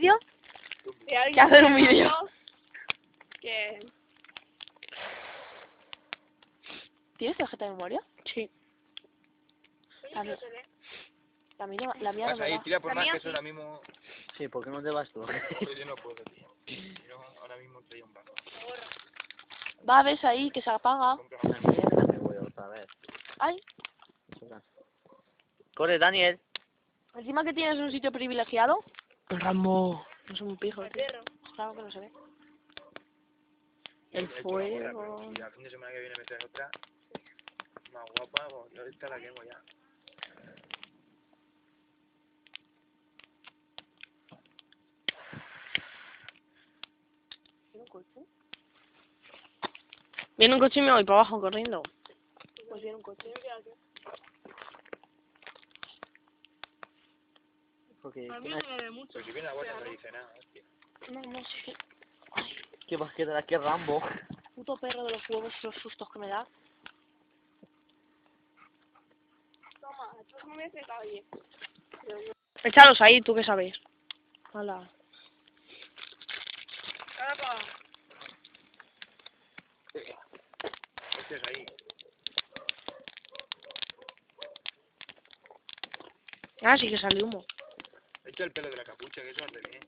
vídeo. ¿Qué ¿Qué hacer un vídeo? Que... ¿Tienes tarjeta de memoria? Sí. La mía, la mía no Vas me ahí, va. tira por La más mía que eso sí. ahora mismo... Sí, ¿por qué no te vas tú? Yo no puedo, tío. Yo ahora mismo estoy un barco. Va, ves ahí que se apaga. Una mierda me voy otra vez. Ay, Corre, Daniel. encima que tienes un sitio privilegiado. Rambo. No soy un pijo, El tío. perro. Claro que no se ve. El He hecho una gorra, fuego. pero si al fin de semana que viene me traes otra más guapa, pues yo esta la quemo ya. Viene un coche y me voy para abajo corriendo. Pues viene un coche. Porque, A mí no me ve mucho. Pero si viene la guardia no dice nada, hostia. No, no sé. ¿qué vas a quedar aquí, Rambo? Puto perro de los huevos y los sustos que me da. Toma, tú no me haces calle. Échalos ahí, tú que sabes. Hala. Este es ahí. Ah, sí que sale humo. Echa el pelo de la capucha, que eso hace bien.